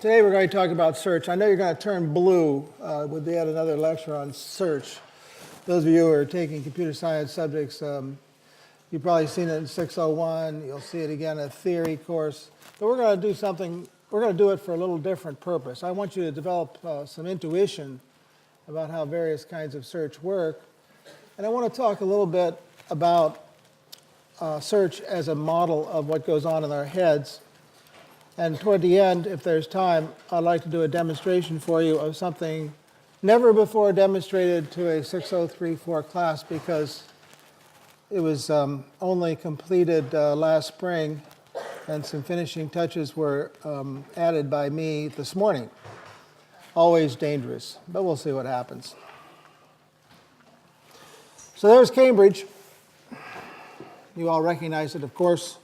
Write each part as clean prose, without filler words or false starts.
Today we're going to talk about search. I know you're going to turn blue with yet another lecture on search. Those of you who are taking computer science subjects, you've probably seen it in 601. You'll see it again in a theory course. But we're going to do something, we're going to do it for a little different purpose. I want you to develop some intuition about how various kinds of search work. And I want to talk a little bit about search as a model of what goes on in our heads. And toward the end, if there's time, I'd like to do a demonstration for you of something never before demonstrated to a 6034 class because it was only completed last spring and some finishing touches were added by me this morning. Always dangerous, but we'll see what happens. So there's Cambridge. You all recognize it, of course.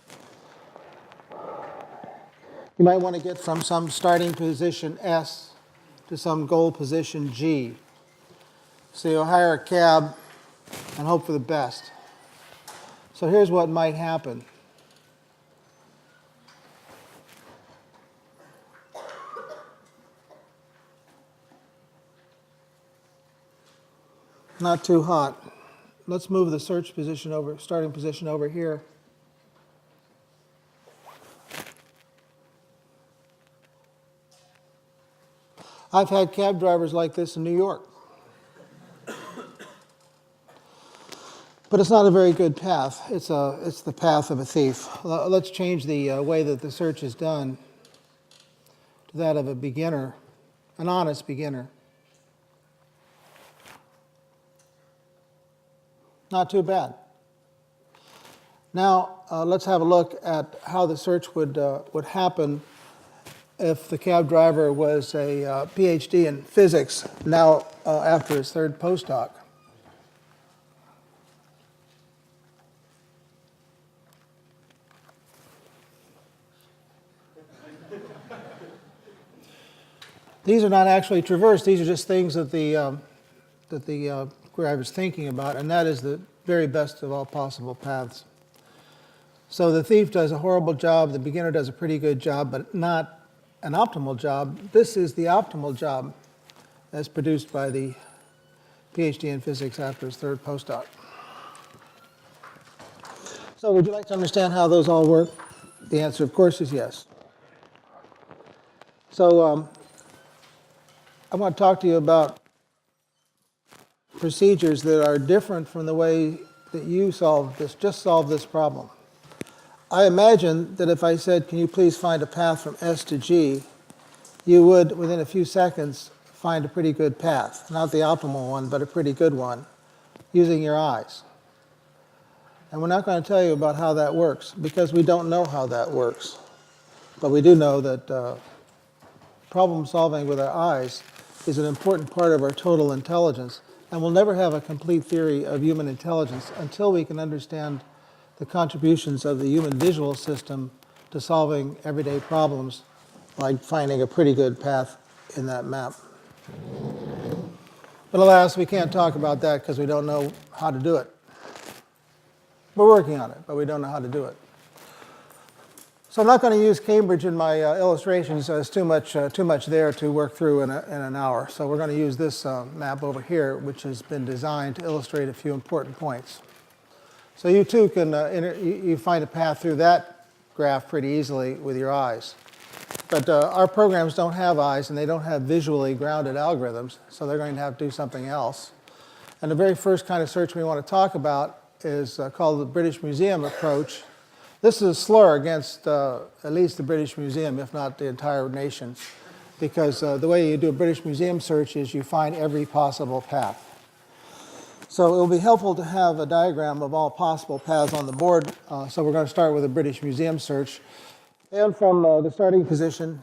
You might want to get from some starting position S to some goal position G. So you'll hire a cab and hope for the best. So here's what might happen. Not too hot. Let's move the search position over, starting position over here. I've had cab drivers like this in New York. But it's not a very good path. It's the path of a thief. Let's change the way that the search is done to that of a beginner, an honest beginner. Not too bad. Now, let's have a look at how the search would happen if the cab driver was a PhD in physics, now after his third postdoc. These are not actually traversed. These are just things that the I was thinking about, and that is the very best of all possible paths. So the thief does a horrible job, the beginner does a pretty good job, but not an optimal job. This is the optimal job as produced by the PhD in physics after his third postdoc. So would you like to understand how those all work? The answer, of course, is yes. So I want to talk to you about procedures that are different from the way that you solve this problem. I imagine that if I said, can you please find a path from S to G, you would, within a few seconds, find a pretty good path. Not the optimal one, but a pretty good one, using your eyes. And we're not going to tell you about how that works, because we don't know how that works. But we do know that problem solving with our eyes is an important part of our total intelligence, and we'll never have a complete theory of human intelligence until we can understand the contributions of the human visual system to solving everyday problems, like finding a pretty good path in that map. But alas, we can't talk about that because we don't know how to do it. We're working on it, but we don't know how to do it. So I'm not going to use Cambridge in my illustrations. There's too much there to work through in an hour. So we're going to use this map over here, which has been designed to illustrate a few important points. So you too can you find a path through that graph pretty easily with your eyes. But our programs don't have eyes, and they don't have visually grounded algorithms, so they're going to have to do something else. And the very first kind of search we want to talk about is called the British Museum approach. This is a slur against at least the British Museum, if not the entire nation, because the way you do a British Museum search is you find every possible path. So it will be helpful to have a diagram of all possible paths on the board. So we're going to start with a British Museum search. And from the starting position,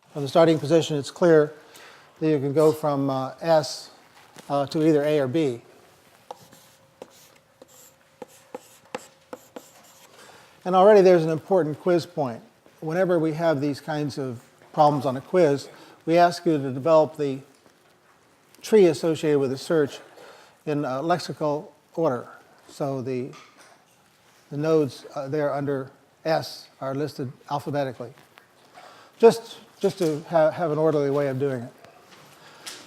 it's clear that you can go from S to either A or B. And already there's an important quiz point. Whenever we have these kinds of problems on a quiz, we ask you to develop the tree associated with the search in lexical order. So the nodes there under S are listed alphabetically, just to have an orderly way of doing it.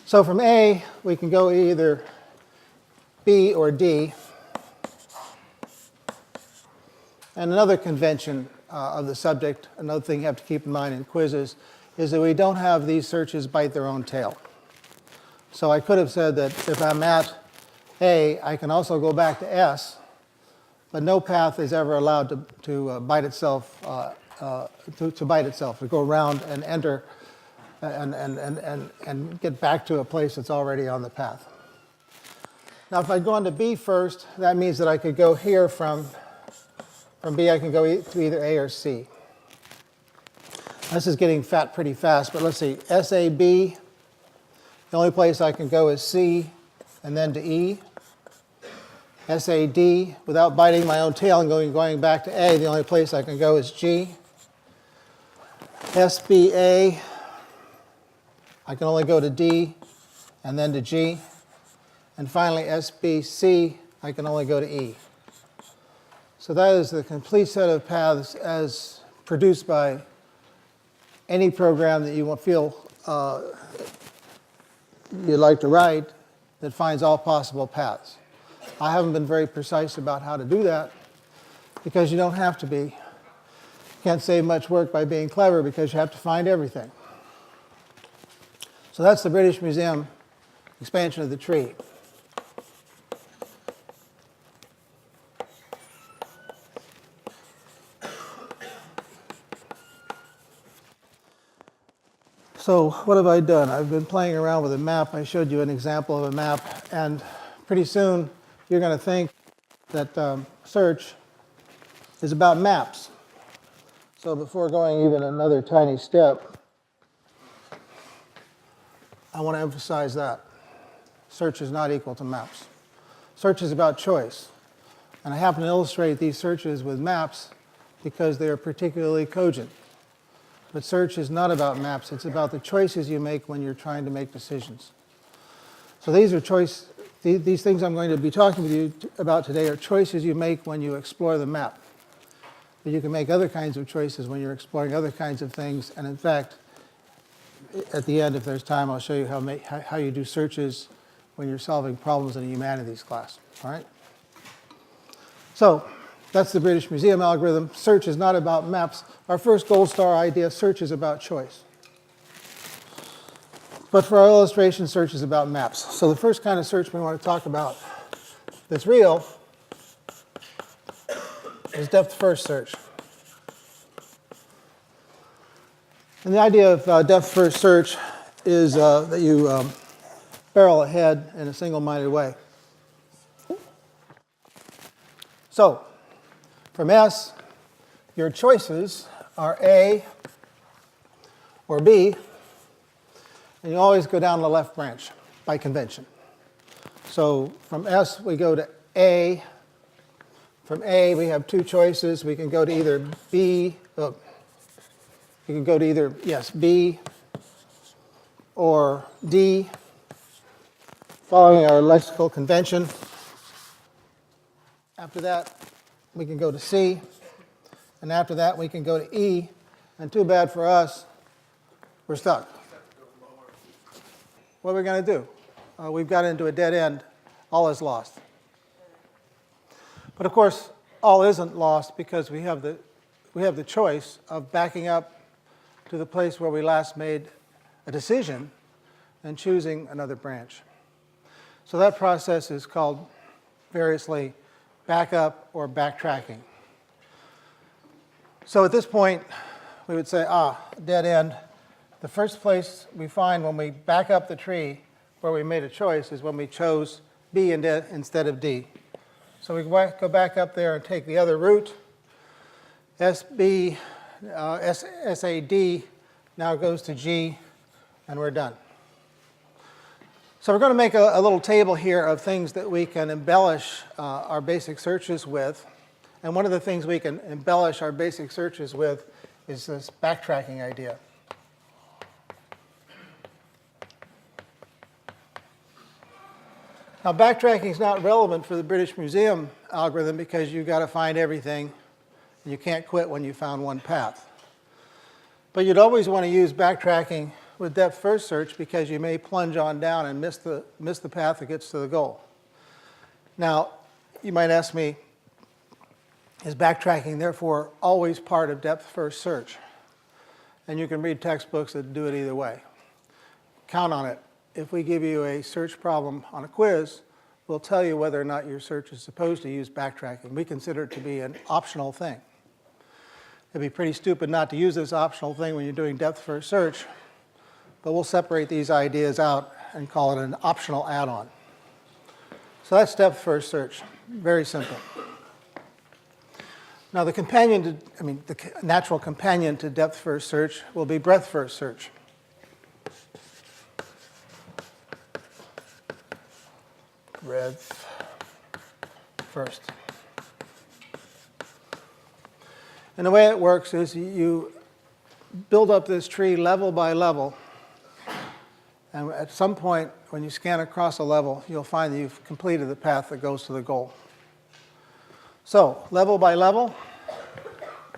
So from A, we can go either B or D. And another convention of the subject, another thing you have to keep in mind in quizzes, is that we don't have these searches bite their own tail. So I could have said that if I'm at A, I can also go back to S, but no path is ever allowed to bite itself, to go around and enter and get back to a place that's already on the path. Now, if I'd gone to B first, that means that I could go here from B, I can go to either A or C. This is getting fat pretty fast, but let's see. SAB, the only place I can go is C and then to E. SAD, without biting my own tail and going back to A, the only place I can go is G. SBA, I can only go to D and then to G. And finally, SBC, I can only go to E. So that is the complete set of paths as produced by any program that you feel you'd like to write that finds all possible paths. I haven't been very precise about how to do that because you don't have to be. You can't save much work by being clever because you have to find everything. So that's the British Museum expansion of the tree. So what have I done? I've been playing around with a map. I showed you an example of a map, and pretty soon you're going to think that search is about maps. So before going even another tiny step, I want to emphasize that. Search is not equal to maps. Search is about choice. And I happen to illustrate these searches with maps because they are particularly cogent. But search is not about maps. It's about the choices you make when you're trying to make decisions. So these are these things I'm going to be talking with you about today are choices you make when you explore the map. But you can make other kinds of choices when you're exploring other kinds of things. And in fact, at the end, if there's time, I'll show you how you do searches when you're solving problems in a humanities class. All right? So that's the British Museum algorithm. Search is not about maps. Our first gold star idea, search is about choice. But for our illustration, search is about maps. So the first kind of search we want to talk about that's real is depth-first search. And the idea of depth-first search is that you barrel ahead in a single-minded way. So from S, your choices are A or B, and you always go down the left branch by convention. So from S, we go to A. From A, we have two choices. We can go to either B, B or D, following our lexical convention. After that, we can go to C. And after that, we can go to E. And too bad for us, we're stuck. What are we going to do? We've got into a dead end. All is lost. But of course, all isn't lost because we have the choice of backing up to the place where we last made a decision and choosing another branch. So that process is called variously backup or backtracking. So at this point, we would say, dead end. The first place we find when we back up the tree where we made a choice is when we chose B instead of D. So we go back up there and take the other route. SAD now goes to G, and we're done. So we're going to make a little table here of things that we can embellish our basic searches with. And one of the things we can embellish our basic searches with is this backtracking idea. Now, backtracking is not relevant for the British Museum algorithm because you've got to find everything You can't quit when you found one path. But you'd always want to use backtracking with depth first search because you may plunge on down and miss the path that gets to the goal. Now, you might ask me, is backtracking therefore always part of depth first search? And you can read textbooks that do it either way. Count on it. If we give you a search problem on a quiz, we'll tell you whether or not your search is supposed to use backtracking. We consider it to be an optional thing. It'd be pretty stupid not to use this optional thing when you're doing depth first search, but we'll separate these ideas out and call it an optional add-on. So that's depth first search. Very simple. Now the natural companion to depth first search will be breadth first search. Breadth first. And the way it works is you build up this tree level by level, and at some point when you scan across a level, you'll find that you've completed the path that goes to the goal. So level by level,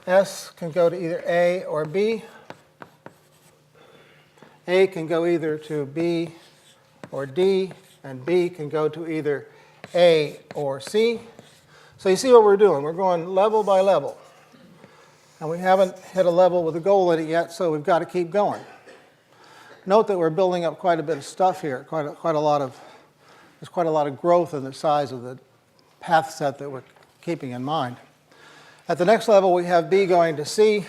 S can go to either A or B. A can go either to B or D, and B can go to either A or C. So you see what we're doing. We're going level by level. And we haven't hit a level with a goal in it yet, so we've got to keep going. Note that we're building up quite a bit of stuff here, there's quite a lot of growth in the size of the path set that we're keeping in mind. At the next level, we have B going to C,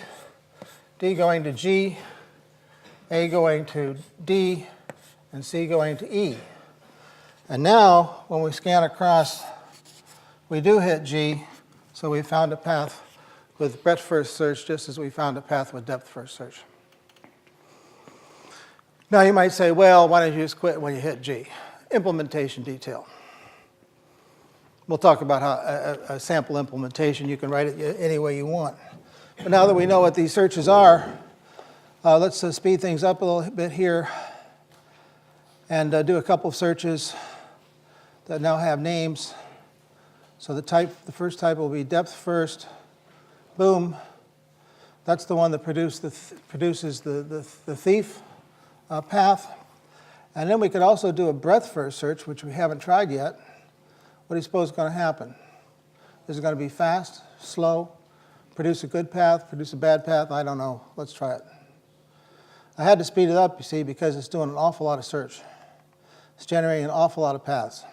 D going to G, A going to D, and C going to E. And now, when we scan across, we do hit G, so we found a path with breadth first search just as we found a path with depth first search. Now you might say, well, why don't you just quit when you hit G? Implementation detail. We'll talk about how a sample implementation, you can write it any way you want. But now that we know what these searches are, let's speed things up a little bit here and do a couple of searches that now have names. So the first type will be depth first. Boom. That's the one that produces the thief path. And then we could also do a breadth first search, which we haven't tried yet. What do you suppose is going to happen? Is it going to be fast, slow, produce a good path, produce a bad path? I don't know. Let's try it. I had to speed it up, you see, because it's doing an awful lot of search. It's generating an awful lot of paths.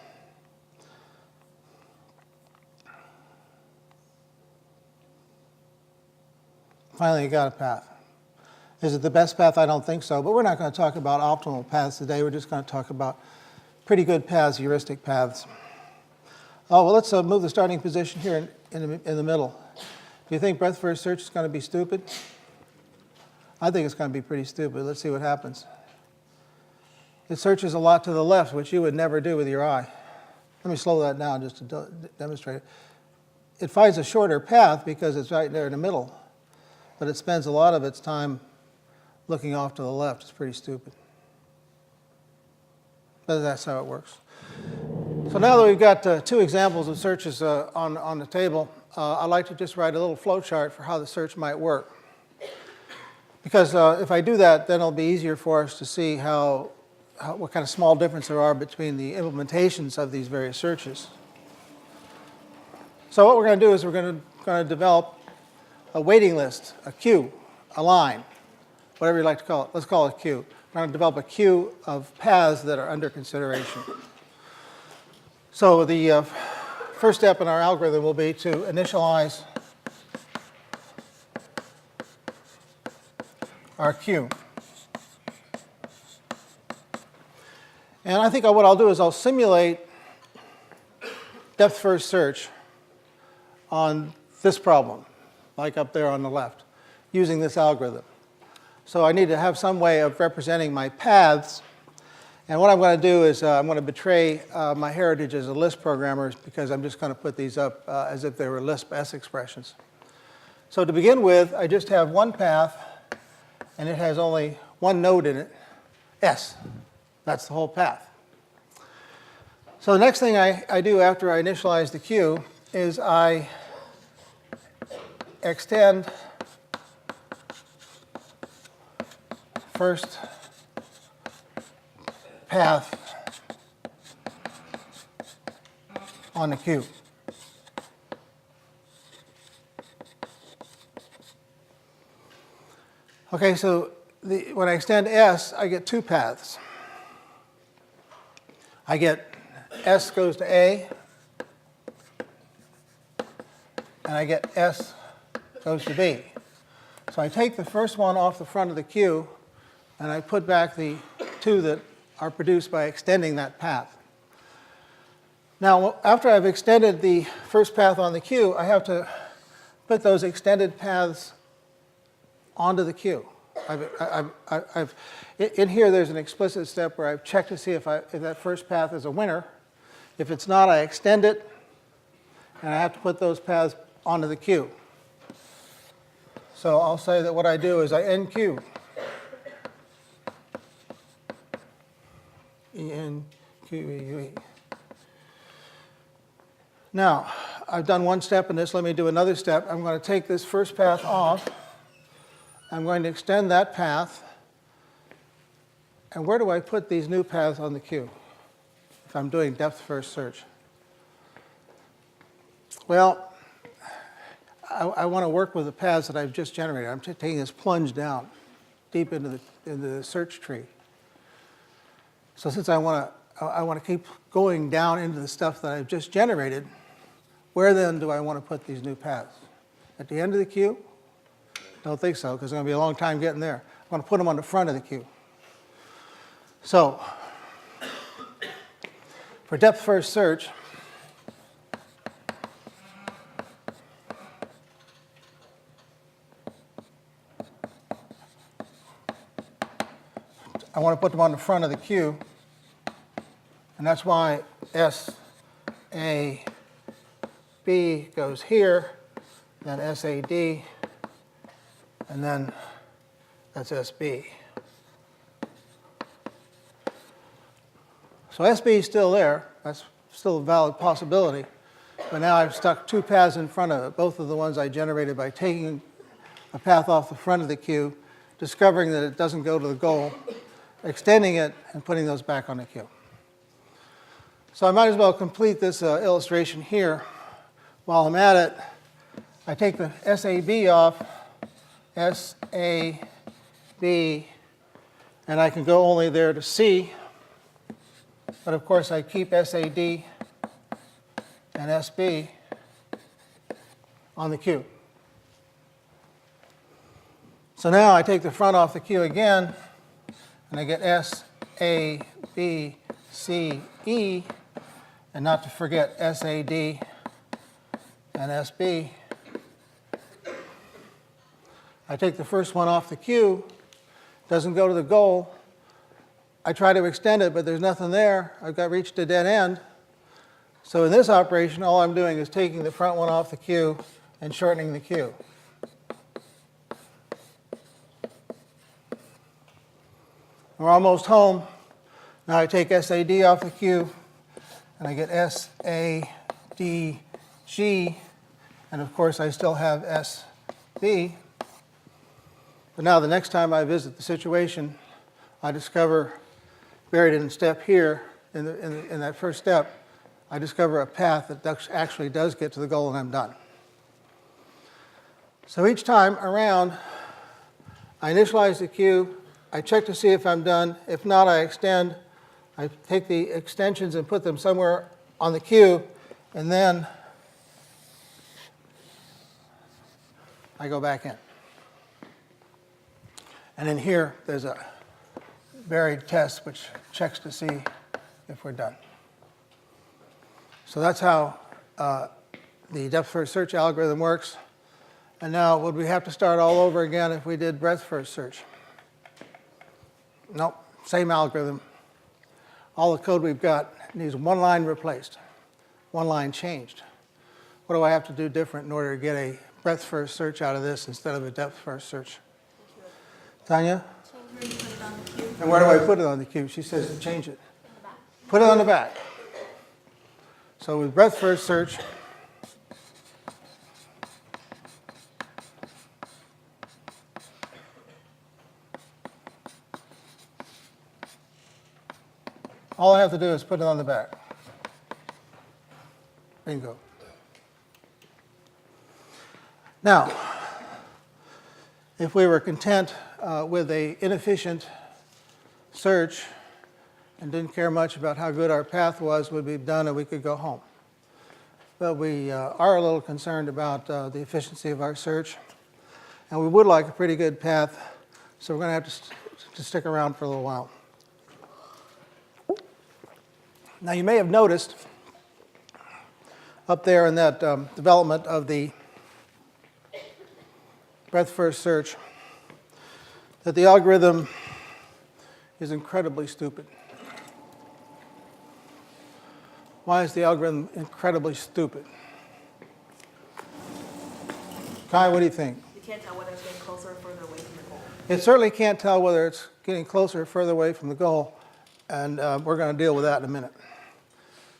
Finally, you got a path. Is it the best path? I don't think so, but we're not going to talk about optimal paths today. We're just going to talk about pretty good paths, heuristic paths. Oh, well, let's move the starting position here in the middle. Do you think breadth first search is going to be stupid? I think it's going to be pretty stupid. Let's see what happens. It searches a lot to the left, which you would never do with your eye. Let me slow that down just to demonstrate it. It finds a shorter path because it's right there in the middle, but it spends a lot of its time looking off to the left. It's pretty stupid. But that's how it works. So now that we've got two examples of searches on the table, I'd like to just write a little flow chart for how the search might work. Because if I do that, then it'll be easier for us to see what kind of small difference there are between the implementations of these various searches. So what we're going to do is we're going to develop a waiting list, a queue, a line, whatever you like to call it. Let's call it a queue. We're going to develop a queue of paths that are under consideration. So the first step in our algorithm will be to initialize our queue. And I think what I'll do is I'll simulate depth first search on this problem, like up there on the left, using this algorithm. So I need to have some way of representing my paths. And what I'm going to do is I'm going to betray my heritage as a Lisp programmer because I'm just going to put these up as if they were Lisp S expressions. So to begin with, I just have one path, and it has only one node in it, S. That's the whole path. So the next thing I do after I initialize the queue is I extend first path on the queue. Okay, so when I extend S, I get two paths. I get S goes to A, and I get S goes to B. So I take the first one off the front of the queue, and I put back the two that are produced by extending that path. Now, after I've extended the first path on the queue, I have to put those extended paths onto the queue. In here, there's an explicit step where I've checked to see if that first path is a winner. If it's not, I extend it, and I have to put those paths onto the queue. So I'll say that what I do is I NQ. ENQUE. Now, I've done one step in this. Let me do another step. I'm going to take this first path off. I'm going to extend that path. And where do I put these new paths on the queue if I'm doing depth first search? Well, I want to work with the paths that I've just generated. I'm taking this plunge down deep into the search tree. So since I want to keep going down into the stuff that I've just generated, where then do I want to put these new paths? At the end of the queue? Don't think so, because it's going to be a long time getting there. I'm going to put them on the front of the queue. So for depth first search, I want to put them on the front of the queue, and that's why SAB goes here, then SAD, and then that's SB. So SB is still there. That's still a valid possibility. But now I've stuck two paths in front of it, both of the ones I generated by taking a path off the front of the queue, discovering that it doesn't go to the goal, extending it, and putting those back on the queue. So I might as well complete this illustration here. While I'm at it, I take the SAB off, SAB, and I can go only there to C. But of course, I keep SAD and SB on the queue. So now I take the front off the queue again, and I get S, A, B, C, E, and not to forget SAD and SB. I take the first one off the queue, doesn't go to the goal. I try to extend it, but there's nothing there. I've reached a dead end. So in this operation, all I'm doing is taking the front one off the queue and shortening the queue. We're almost home. Now I take SAD off the queue, and I get SADG, and of course I still have SB. But now the next time I visit the situation, I discover, buried in a step here, in that first step, I discover a path that actually does get to the goal, and I'm done. So each time around, I initialize the queue, I check to see if I'm done. If not, I extend. I take the extensions and put them somewhere on the queue, and then I go back in. And in here, there's a buried test which checks to see if we're done. So that's how the depth first search algorithm works. And now, would we have to start all over again if we did breadth first search? Nope, same algorithm. All the code we've got needs one line replaced, one line changed. What do I have to do different in order to get a breadth first search out of this instead of a depth first search? Tanya? Change where you put it on the queue. And where do I put it on the queue? She says to change it. Put it on the back. So with breadth first search, All I have to do is put it on the back. Bingo. Now, if we were content with a inefficient search and didn't care much about how good our path was, we'd be done and we could go home. But we are a little concerned about the efficiency of our search, and we would like a pretty good path, so we're going to have to stick around for a little while. Now, you may have noticed up there in that development of the breadth first search that the algorithm is incredibly stupid. Why is the algorithm incredibly stupid? Kai, what do you think? You can't tell whether it's getting closer or further away from the goal. It certainly can't tell whether it's getting closer or further away from the goal, and we're going to deal with that in a minute.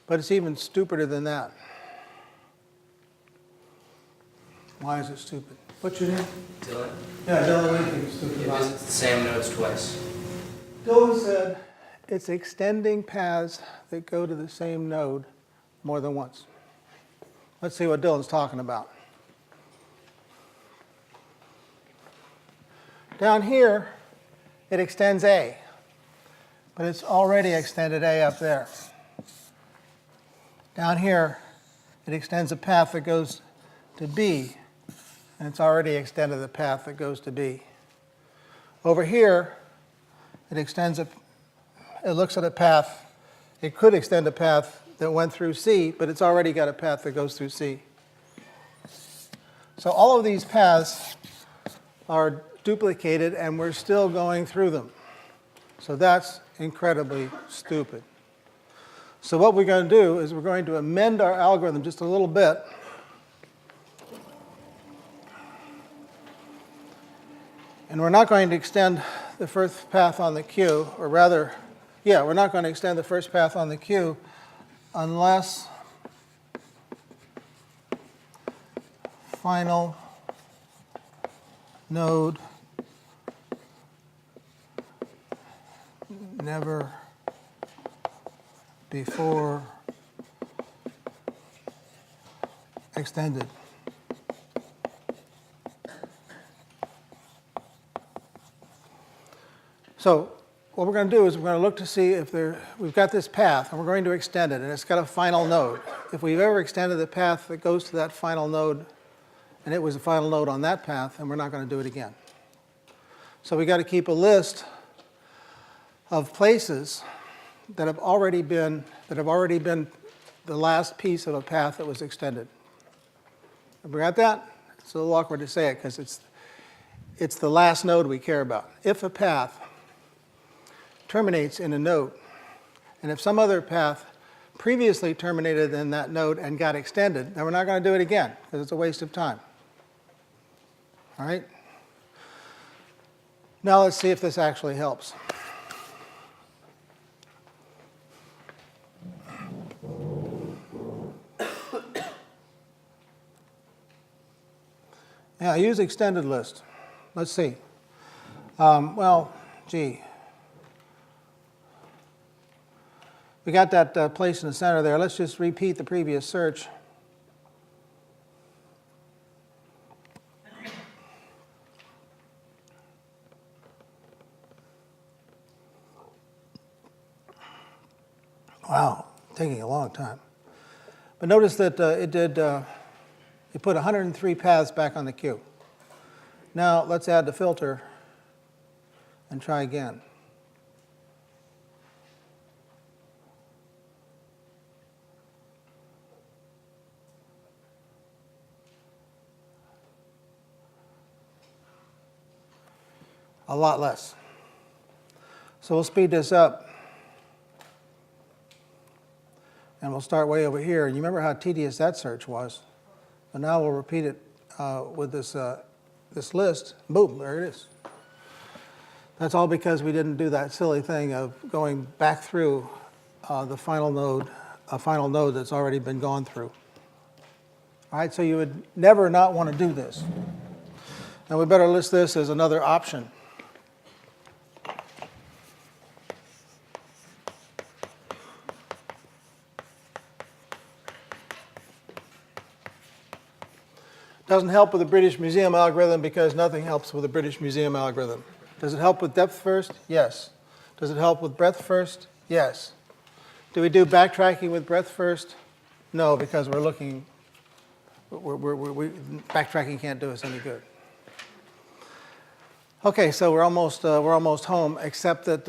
But it's even stupider than that. Why is it stupid? What's your name? Dylan? Yeah, Dylan, what do you think is stupid It about it? visits the same nodes twice. Dylan said it's extending paths that go to the same node more than once. Let's see what Dylan's talking about. Down here, it extends A, but it's already extended A up there. Down here, it extends a path that goes to B, and it's already extended the path that goes to B. Over here, it looks at a path. It could extend a path that went through C, but it's already got a path that goes through C. So all of these paths are duplicated, and we're still going through them. So that's incredibly stupid. So what we're going to do is we're going to amend our algorithm just a little bit. And we're not going to extend the first path on the queue, or rather, yeah, we're not going to extend the first path on the queue unless final node never before extended. So what we're going to do is we're going to look to see if we've got this path, and we're going to extend it, and it's got a final node. If we've ever extended the path that goes to that final node, and it was a final node on that path, then we're not going to do it again. So we've got to keep a list of places that have already been the last piece of a path that was extended. Have we got that? It's a little awkward to say it because it's the last node we care about. If a path terminates in a node, and if some other path previously terminated in that node and got extended, then we're not going to do it again because it's a waste of time. All right? Now let's see if this actually helps. Yeah, use extended list. Let's see. Well, gee. We got that place in the center there. Let's just repeat the previous search. Wow, taking a long time. But notice that it put 103 paths back on the queue. Now let's add the filter and try again. A lot less. So we'll speed this up. And we'll start way over here. And you remember how tedious that search was. But now we'll repeat it with this list. Boom, there it is. That's all because we didn't do that silly thing of going back through the final node, a final node that's already been gone through. All right, so you would never not want to do this. And we better list this as another option. Doesn't help with the British Museum algorithm because nothing helps with the British Museum algorithm. Does it help with depth first? Yes. Does it help with breadth first? Yes. Do we do backtracking with breadth first? No, because we're looking, backtracking can't do us any good. Okay, so we're almost home, except that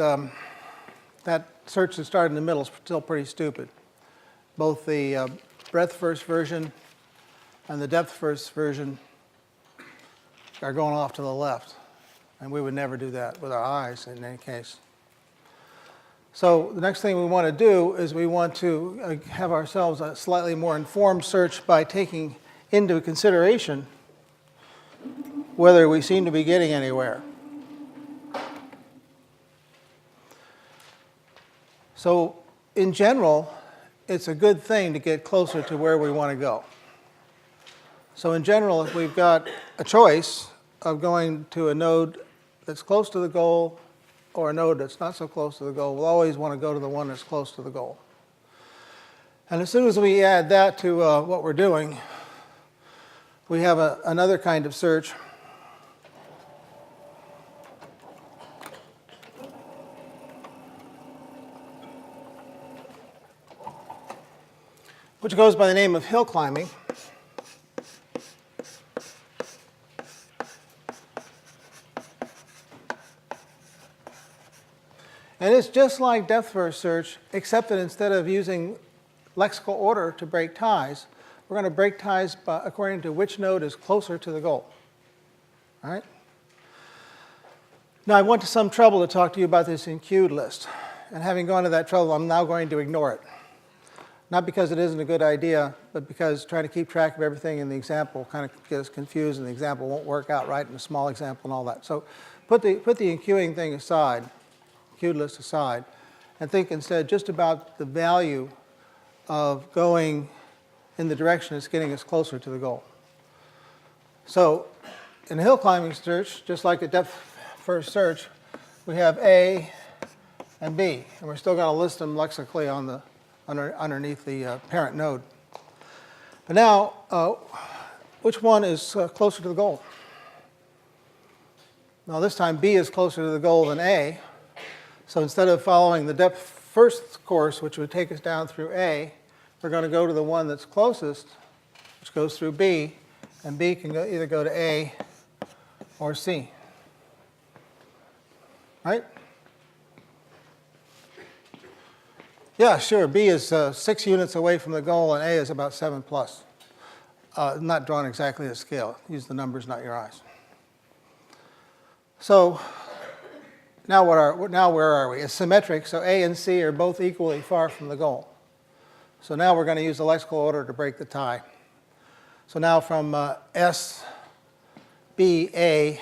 that search that started in the middle is still pretty stupid. Both the breadth first version and the depth first version are going off to the left. And we would never do that with our eyes in any case. So the next thing we want to do is we want to have ourselves a slightly more informed search by taking into consideration whether we seem to be getting anywhere. So in general, it's a good thing to get closer to where we want to go. So in general, if we've got a choice of going to a node that's close to the goal or a node that's not so close to the goal, we'll always want to go to the one that's close to the goal. And as soon as we add that to what we're doing, we have another kind of search which goes by the name of hill climbing. And it's just like depth first search, except that instead of using lexical order to break ties, we're going to break ties according to which node is closer to the goal. All right? Now, I went to some trouble to talk to you about this enqueued list. And having gone to that trouble, I'm now going to ignore it. Not because it isn't a good idea, but because trying to keep track of everything in the example kind of gets confused and the example won't work out right in a small example and all that. So put the enqueuing thing aside, enqueued list aside, and think instead just about the value of going in the direction that's getting us closer to the goal. So in a hill climbing search, just like a depth first search, we have A and B, and we're still going to list them lexically on the underneath the parent node. But now, which one is closer to the goal? Now this time B is closer to the goal than A. So instead of following the depth first course, which would take us down through A, we're going to go to the one that's closest, which goes through B, and B can either go to A or C. Right? Yeah, sure. B is 6 units away from the goal, and A is about 7 plus. Not drawn exactly to scale. Use the numbers, not your eyes. So now where are we? It's symmetric, so A and C are both equally far from the goal. So now we're going to use the lexical order to break the tie. So now from S, B, A,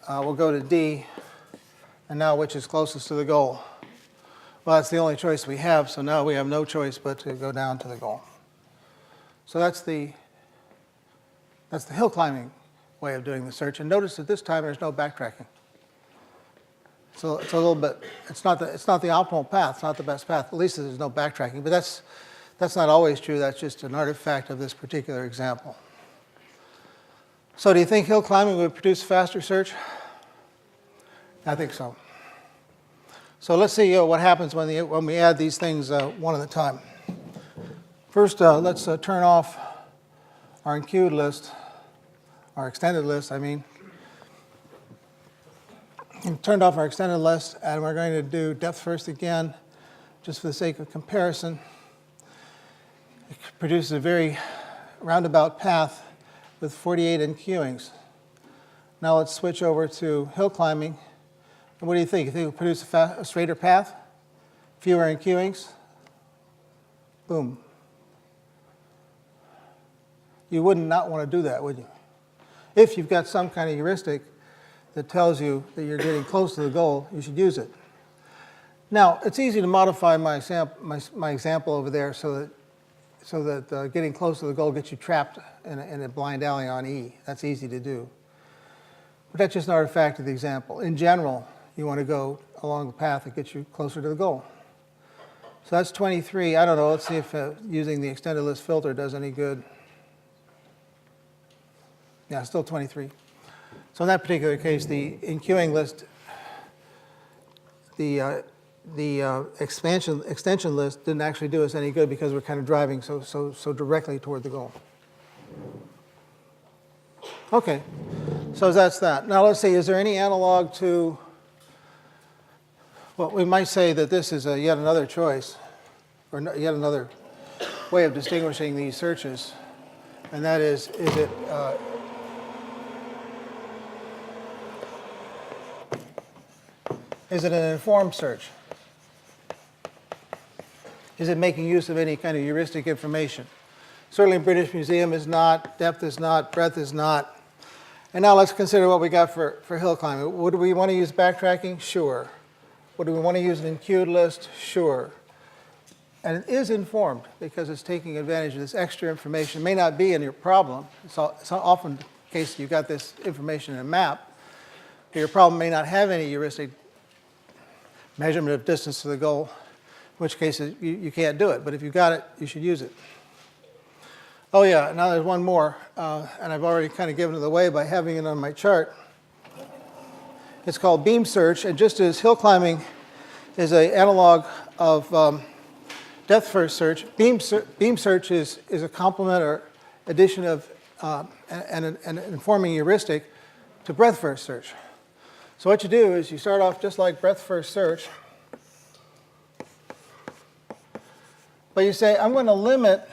we'll go to D, and now which is closest to the goal? Well, that's the only choice we have, so now we have no choice but to go down to the goal. So that's the hill climbing way of doing the search. And notice that this time there's no backtracking. So it's a little bit, it's not the optimal path, it's not the best path. At least there's no backtracking, but that's not always true. That's just an artifact of this particular example. So do you think hill climbing would produce faster search? I think so. So let's see what happens when we add these things one at a time. First, let's turn off our enqueued list, our extended list, I mean. We've turned off our extended list, and we're going to do depth first again, just for the sake of comparison. It produces a very roundabout path with 48 enqueuings. Now let's switch over to hill climbing. And what do you think? You think it will produce a straighter path? Fewer enqueuings? Boom. You would not want to do that, would you? If you've got some kind of heuristic that tells you that you're getting close to the goal, you should use it. Now, it's easy to modify my example over there so that getting close to the goal gets you trapped in a blind alley on E. That's easy to do. But that's just an artifact of the example. In general, you want to go along the path that gets you closer to the goal. So that's 23. I don't know. Let's see if using the extended list filter does any good. Yeah, still 23. So in that particular case, the enqueuing list, the extension list didn't actually do us any good because we're kind of driving so directly toward the goal. Okay, so that's that. Now let's see, is there any analog to, well, we might say that this is yet another choice, or yet another way of distinguishing these searches, and that is it an informed search? Is it making use of any kind of heuristic information? Certainly British Museum is not, depth is not, breadth is not. And now let's consider what we got for hill climbing. Would we want to use backtracking? Sure. Would we want to use an enqueued list? Sure. And it is informed because it's taking advantage of this extra information. It may not be in your problem. It's often the case you've got this information in a map. Your problem may not have any heuristic measurement of distance to the goal, in which case you can't do it. But if you've got it, you should use it. Oh yeah, now there's one more, and I've already kind of given it away by having it on my chart. It's called beam search, and just as hill climbing is an analog of depth first search, beam search is a complement or addition of an informing heuristic to breadth first search. So what you do is you start off just like breadth first search, but you say, I'm going to limit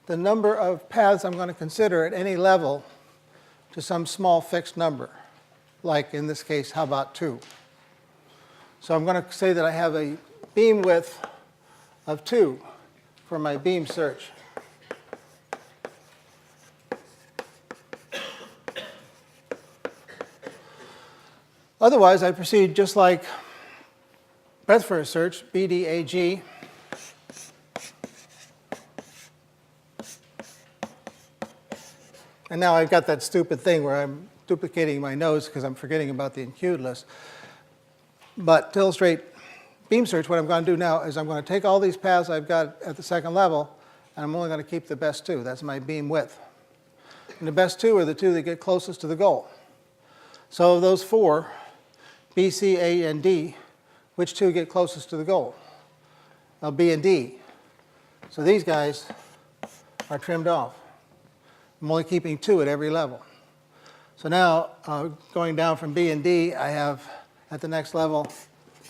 the number of paths I'm going to consider at any level to some small fixed number, like in this case, how about 2? So I'm going to say that I have a beam width of 2 for my beam search. Otherwise, I proceed just like breadth first search, BDAG. And now I've got that stupid thing where I'm duplicating my notes because I'm forgetting about the enqueued list. But to illustrate beam search, what I'm going to do now is I'm going to take all these paths I've got at the second level, and I'm only going to keep the best 2. That's my beam width. And the best 2 are the 2 that get closest to the goal. So of those 4, B, C, A, and D, which 2 get closest to the goal? Well, B and D. So these guys are trimmed off. I'm only keeping 2 at every level. So now, going down from B and D, I have at the next level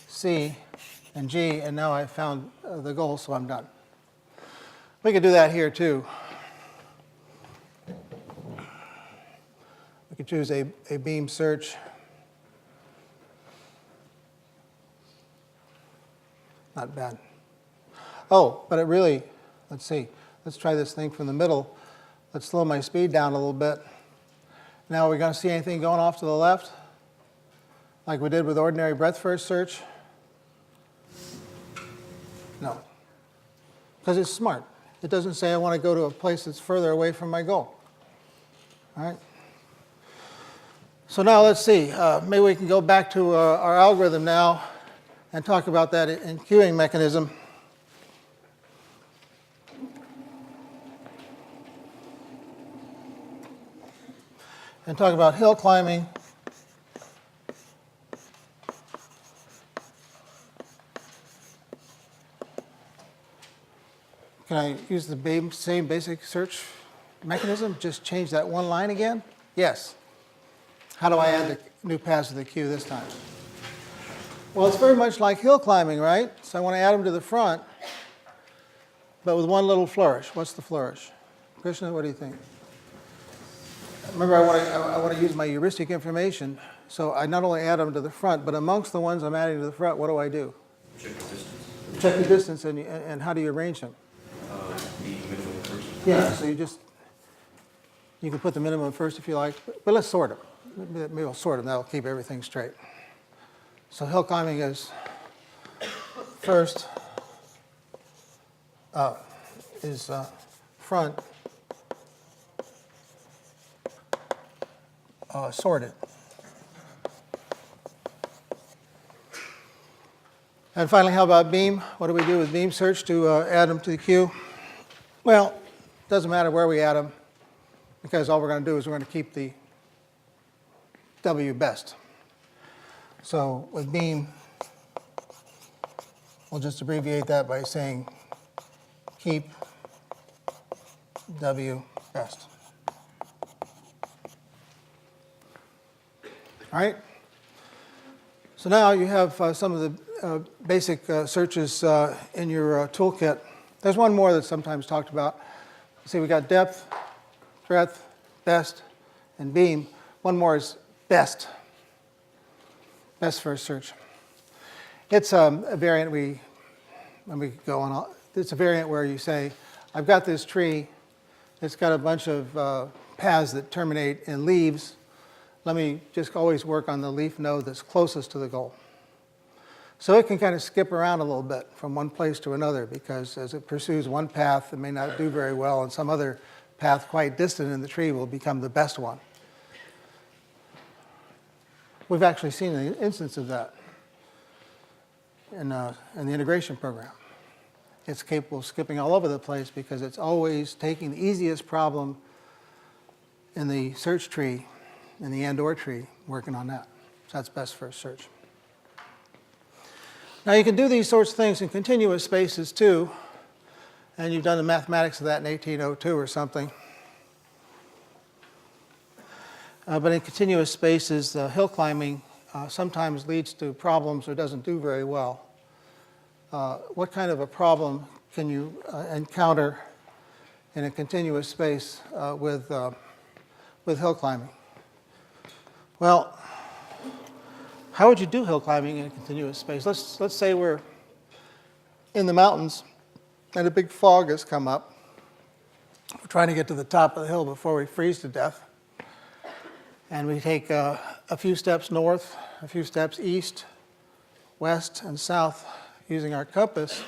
C and G, and now I've found the goal, so I'm done. We could do that here too. We could choose a beam search. Not bad. Oh, but it really, let's see. Let's try this thing from the middle. Let's slow my speed down a little bit. Now, are we going to see anything going off to the left? Like we did with ordinary breadth first search? No. Because it's smart. It doesn't say I want to go to a place that's further away from my goal. All right? So now let's see. Maybe we can go back to our algorithm now and talk about that enqueuing mechanism. And talk about hill climbing. Can I use the same basic search mechanism? Just change that one line again? Yes. How do I add the new paths to the queue this time? Well, it's very much like hill climbing, right? So I want to add them to the front, but with one little flourish. What's the flourish? Krishna, what do you think? Remember, I want to use my heuristic information, so I not only add them to the front, but amongst the ones I'm adding to the front, what do I do? Check the distance. Check the distance, and how do you arrange them? The minimum first. Yeah, so you can put the minimum first if you like, but let's sort them. Maybe we'll sort them, that'll keep everything straight. So hill climbing is first, front, sorted. And finally, how about beam? What do we do with beam search to add them to the queue? Well, it doesn't matter where we add them. because all we're going to do is we're going to keep the W best. So with beam, we'll just abbreviate that by saying keep W best. All right? So now you have some of the basic searches in your toolkit. There's one more that's sometimes talked about. See, we got depth, breadth, best, and beam. One more is best. Best first search. It's a variant when we go on. It's a variant where you say, I've got this tree. It's got a bunch of paths that terminate in leaves. Let me just always work on the leaf node that's closest to the goal. So it can kind of skip around a little bit from one place to another, because as it pursues one path, it may not do very well, and some other path quite distant in the tree will become the best one. We've actually seen an instance of that in the integration program. It's capable of skipping all over the place because it's always taking the easiest problem in the search tree, in the and/or tree, working on that. So that's best first search. Now you can do these sorts of things in continuous spaces too, and you've done the mathematics of that in 1802 or something. But in continuous spaces, hill climbing sometimes leads to problems or doesn't do very well. What kind of a problem can you encounter in a continuous space with hill climbing? Well, how would you do hill climbing in a continuous space? Let's say we're in the mountains and a big fog has come up. We're trying to get to the top of the hill before we freeze to death. And we take a few steps north, a few steps east, west, and south using our compass,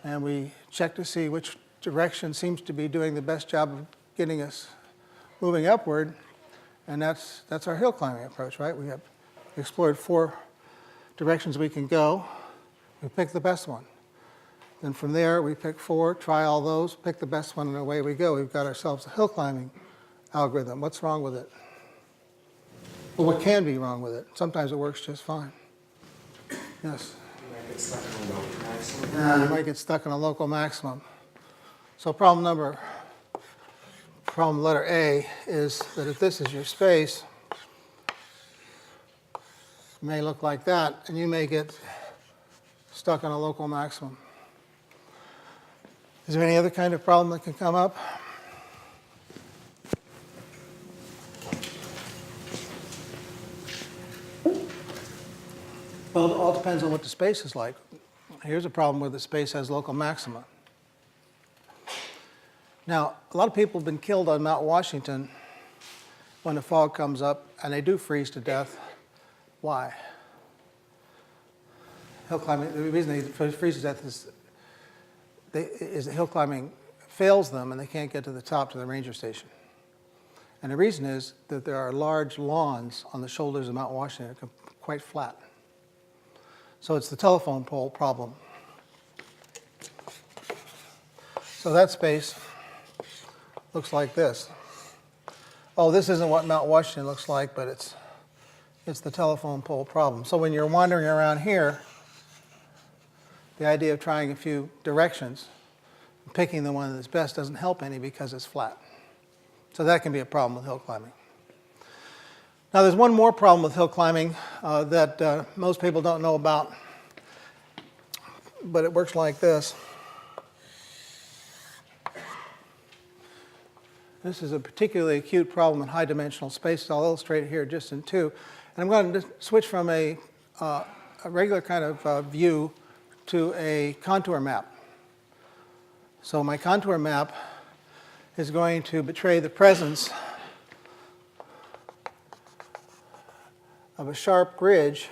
and we check to see which direction seems to be doing the best job of getting us moving upward, and that's our hill climbing approach, right? We have explored 4 directions we can go. We pick the best one. Then from there, we pick 4, try all those, pick the best one, and away we go. We've got ourselves a hill climbing algorithm. What's wrong with it? Well, what can be wrong with it? Sometimes it works just fine. Yes? You might get stuck in a local maximum. So problem letter A is that if this is your space, it may look like that, and you may get stuck on a local maximum. Is there any other kind of problem that can come up? Well, it all depends on what the space is like. Here's a problem where the space has local maxima. Now, a lot of people have been killed on Mount Washington when the fog comes up, and they do freeze to death. Why? Hill climbing, the reason they freeze to death is the hill climbing fails them, and they can't get to the top to the ranger station. And the reason is that there are large lawns on the shoulders of Mount Washington that are quite flat. So it's the telephone pole problem. So that space looks like this. Oh, this isn't what Mount Washington looks like, but it's the telephone pole problem. So when you're wandering around here, the idea of trying a few directions, picking the one that's best doesn't help any because it's flat. So that can be a problem with hill climbing. Now there's one more problem with hill climbing that most people don't know about, but it works like this. This is a particularly acute problem in high-dimensional spaces. I'll illustrate it here just in 2. And I'm going to switch from a regular kind of view to a contour map. So my contour map is going to betray the presence of a sharp ridge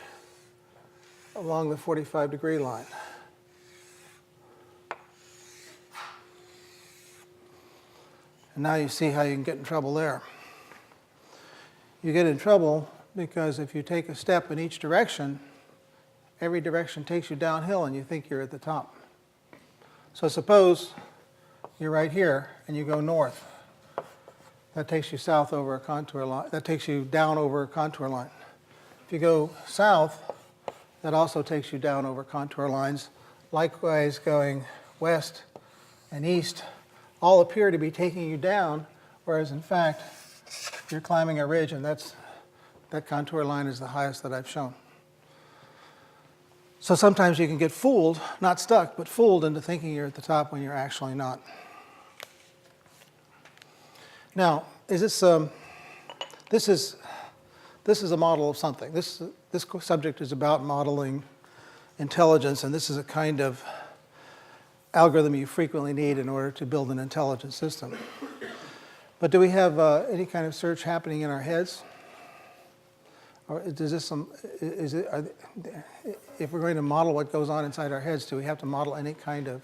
along the 45-degree line. And now you see how you can get in trouble there. You get in trouble because if you take a step in each direction, every direction takes you downhill and you think you're at the top. So suppose you're right here and you go north. That takes you south over a contour line. That takes you down over a contour line. If you go south, that also takes you down over contour lines. Likewise, going west and east all appear to be taking you down, whereas in fact, you're climbing a ridge, and that contour line is the highest that I've shown. So sometimes you can get fooled, not stuck, but fooled into thinking you're at the top when you're actually not. Now, this is a model of something. This subject is about modeling intelligence, and this is a kind of algorithm you frequently need in order to build an intelligent system. But do we have any kind of search happening in our heads? Or does this if we're going to model what goes on inside our heads, do we have to model any kind of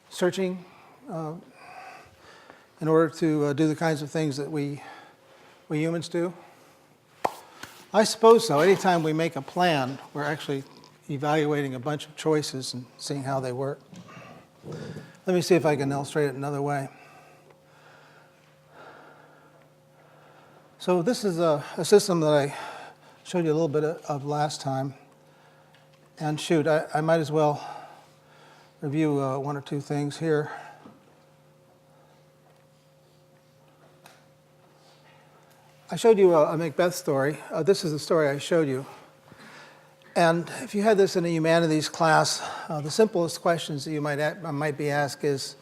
searching in order to do the kinds of things that we humans do? I suppose so. Anytime we make a plan, we're actually evaluating a bunch of choices and seeing how they work. Let me see if I can illustrate it another way. So this is a system that I showed you a little bit of last time. And shoot, I might as well review one or two things here. I showed you a Macbeth story. This is the story I showed you. And if you had this in a humanities class, the simplest questions that you might be asked is,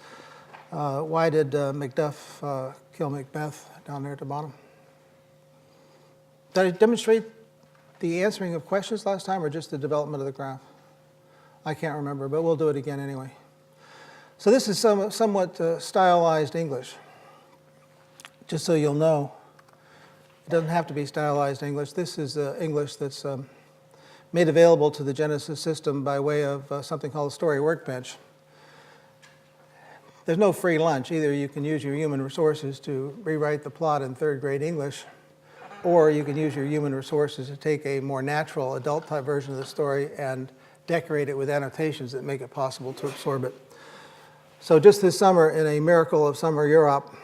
why did Macduff kill Macbeth down there at the bottom? Did I demonstrate the answering of questions last time, or just the development of the graph? I can't remember, but we'll do it again anyway. So this is somewhat stylized English. Just so you'll know, it doesn't have to be stylized English. This is English that's made available to the Genesis system by way of something called a story workbench. There's no free lunch. Either you can use your human resources to rewrite the plot in third grade English, or you can use your human resources to take a more natural adult-type version of the story and decorate it with annotations that make it possible to absorb it. So just this summer, in a miracle of summer Europe,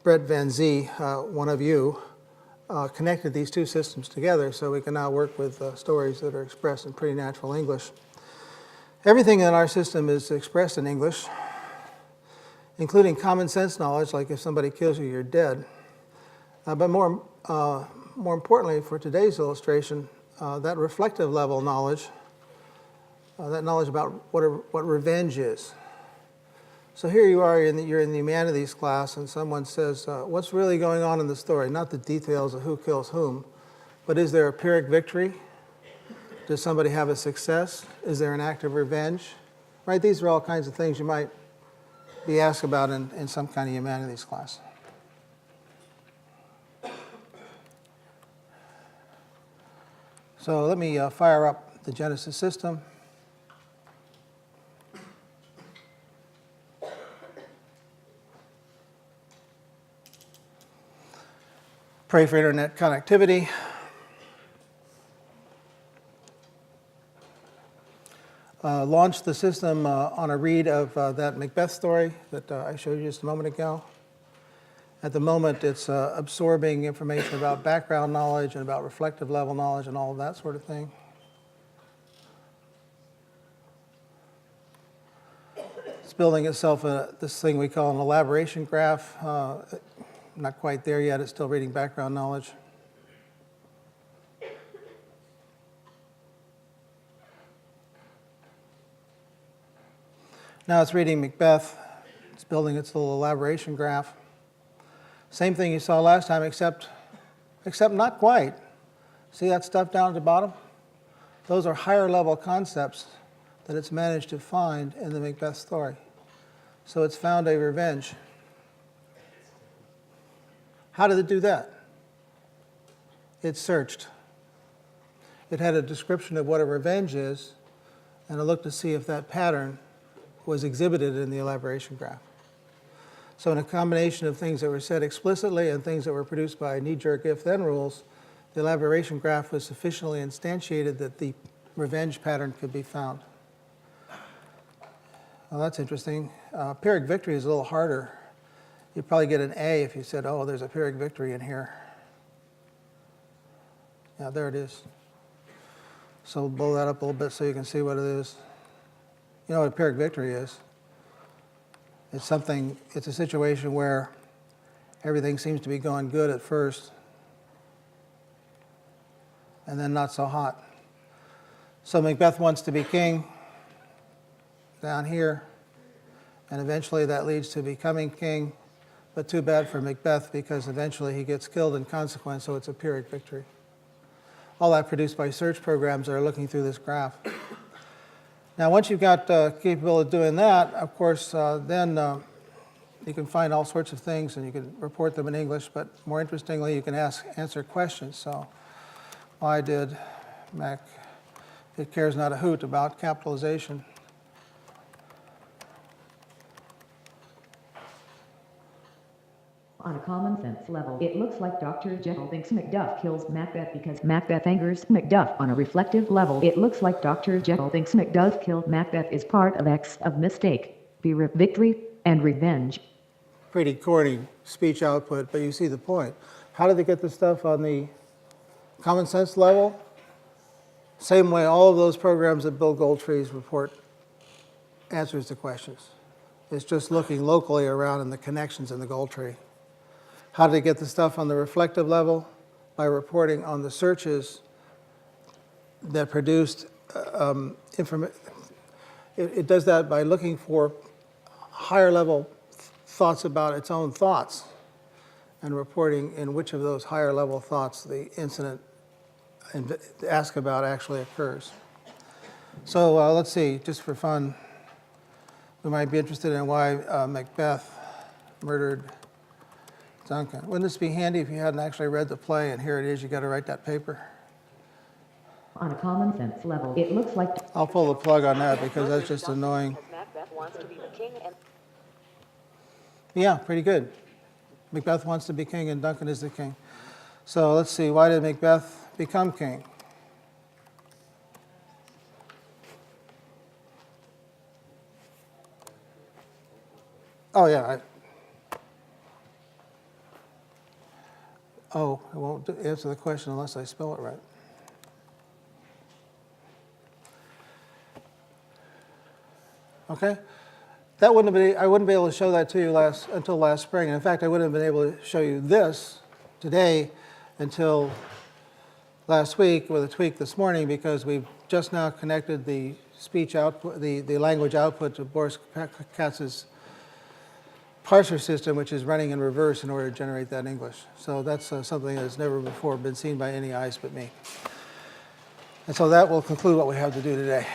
Brett Van Zee, one of you, connected these two systems together so we can now work with stories that are expressed in pretty natural English. Everything in our system is expressed in English, including common sense knowledge, like if somebody kills you, you're dead. But more importantly for today's illustration, that reflective level knowledge, that knowledge about what revenge is. So here you are, you're in the humanities class, and someone says, what's really going on in the story? Not the details of who kills whom, but is there a Pyrrhic victory? Does somebody have a success? Is there an act of revenge? Right? These are all kinds of things you might be asked about in some kind of humanities class. So let me fire up the Genesis system. Pray for internet connectivity. Launch the system on a read of that Macbeth story that I showed you just a moment ago. At the moment, it's absorbing information about background knowledge and about reflective level knowledge and all of that sort of thing. It's building itself this thing we call an elaboration graph. Not quite there yet. It's still reading background knowledge. Now it's reading Macbeth. It's building its little elaboration graph. Same thing you saw last time, except not quite. See that stuff down at the bottom? Those are higher level concepts that it's managed to find in the Macbeth story. So it's found a revenge. How did it do that? It searched. It had a description of what a revenge is, and it looked to see if that pattern was exhibited in the elaboration graph. So in a combination of things that were said explicitly and things that were produced by knee-jerk if-then rules, the elaboration graph was sufficiently instantiated that the revenge pattern could be found. Well, that's interesting. Pyrrhic victory is a little harder. You'd probably get an A if you said, oh, there's a Pyrrhic victory in here. Yeah, there it is. So blow that up a little bit so you can see what it is. You know what a Pyrrhic victory is? It's something, it's a situation where everything seems to be going good at first, and then not so hot. So Macbeth wants to be king down here, and eventually that leads to becoming king, but too bad for Macbeth because eventually he gets killed in consequence, so it's a Pyrrhic victory. All that produced by search programs that are looking through this graph. Now, once you've got capable of doing that, of course, then you can find all sorts of things and you can report them in English, but more interestingly, you can answer questions. So, why did Mac, it cares not a hoot about capitalization? On a common sense level, it looks like Dr. Jekyll thinks Macduff kills Macbeth because Macbeth angers Macduff. On a reflective level, it looks like Dr. Jekyll thinks Macduff killed Macbeth is part of X of mistake, victory, and revenge. Pretty corny speech output, but you see the point. How did they get this stuff on the common sense level? Same way all of those programs that Bill Goldtree's report answers to questions. It's just looking locally around in the connections in the Goldtree. How did they get the stuff on the reflective level? By reporting on the searches that produced information. It does that by looking for higher level thoughts about its own thoughts and reporting in which of those higher level thoughts the incident asked about actually occurs. So let's see, just for fun, we might be interested in why Macbeth murdered Duncan. Wouldn't this be handy if you hadn't actually read the play and here it is, you got to write that paper? On a common sense level, it looks like... I'll pull the plug on that because that's just annoying. Macbeth wants to be the king and... Yeah, pretty good. Macbeth wants to be king and Duncan is the king. So let's see, why did Macbeth become king? Oh yeah, it won't answer the question unless I spell it right. Okay? That wouldn't have been, I wouldn't be able to show that to you until last spring. And in fact, I wouldn't have been able to show you this today until last week with a tweak this morning because we've just now connected the speech output, the language output to Boris Katz's parser system, which is running in reverse in order to generate that English. So that's something that's never before been seen by any eyes but me. And so that will conclude what we have to do today.